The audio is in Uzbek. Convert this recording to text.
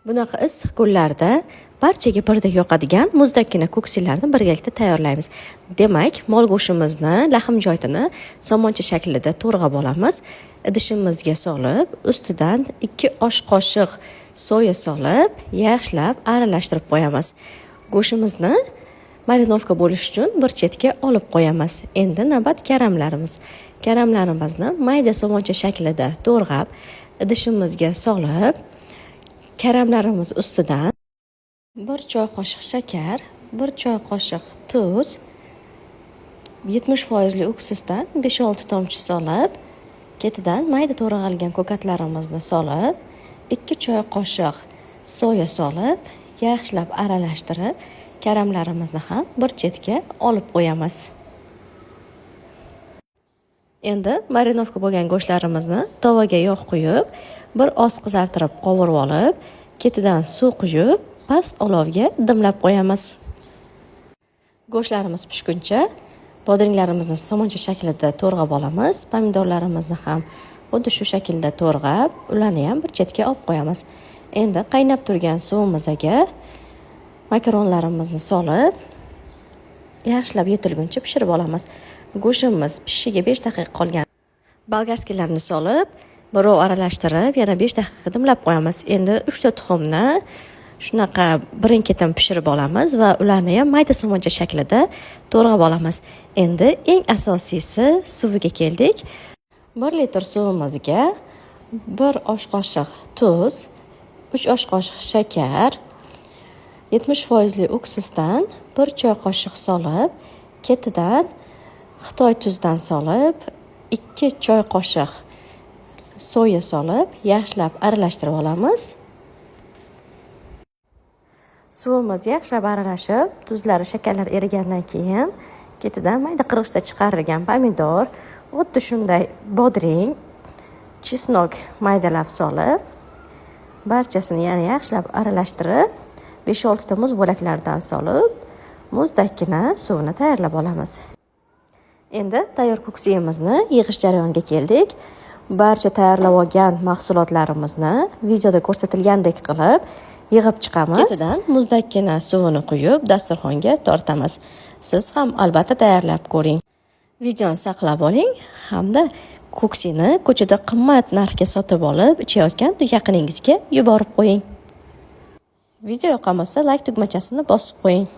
Bunaqa issiq kunlarda barchaga birdek yoqadigan muzdakkina ko'ksillarni birgalikda tayyorlaymiz. Demak, mol go'shtimizni, lahm joyini somoncha shaklida to'g'rab olamiz. Idishimizga solib, ustidan 2 osh qoshiq soya solib, yaxshilab aralashtirib qo'yamiz. Go'shtimizni marinovka bo'lish uchun bir chetga olib qo'yamiz. Endi navbat karamlarimiz. Karamlarimizni mayda somoncha shaklida to'g'rab, idishimizga solib, karamlarimiz ustidan 1 choy qoshiq shakar, 1 choy qoshiq tuz, 70% uksusdan 5-6 tomchi solib, ketidan mayda to'g'ralgan ko'katlarimizni solib, 2 choy qoshiq soya solib, yaxshilab aralashtirib, karamlarimizni ham bir chetga olib qo'yamiz. Endi marinovka bo'lgan go'shtlarimizni tovaga yog' quyib, bir oz qizartirib qovurib olib, ketidan suv quyib, past olovga dimlab qo'yamiz. Go'shtlarimiz pishguncha bodringlarimizni somoncha shaklida to'g'rab olamiz. Pomidorlarimizni ham xuddi shu shaklda to'g'rab, ularni ham bir chetga olib qo'yamiz. Endi qaynab turgan suvimizga makaronlarimizni solib, yaxshilab yetilguncha pishirib olamiz. Go'shtimiz pishishiga 5 daqiqa qolgan. Bolgarskilarni solib, birov aralashtirib, yana 5 daqiqa dimlab qo'yamiz. Endi 3 ta tuxumni shunaqa birin-ketin pishirib olamiz va ularni ham mayda somoncha shaklida to'g'rab olamiz. Endi eng asosiysi suviga keldik. 1 litr suvimizga 1 osh qoshiq tuz, 3 osh qoshiq shakar, 70% uksusdan 1 choy qoshiq solib, ketidan Xitoy tuzdan solib, 2 choy qoshiq soya solib, yaxshilab aralashtirib olamiz. Suvimiz yaxshilab aralashib, tuzlari, shakarlar erigandan keyin ketidan mayda qirg'ichda chiqarilgan pomidor, xuddi shunday bodring, chesnok maydalab solib, barchasini yana yaxshilab aralashtirib, 5-6 ta muz bo'laklaridan solib, muzdakkina suvini tayyorlab olamiz. Endi tayyor ko'ksiyimizni yig'ish jarayoniga keldik. Barcha tayyorlab olgan mahsulotlarimizni videoda ko'rsatilgandek qilib yig'ib chiqamiz. Ketidan muzdakkina suvini quyib, dasturxonga tortamiz. Siz ham albatta tayyorlab ko'ring. Videoni saqlab oling hamda ko'ksini ko'chada qimmat narxga sotib olib, ichayotgan yaqiningizga yuborib qo'ying. Video yoqqan bo'lsa, like tugmachasini bosib qo'ying.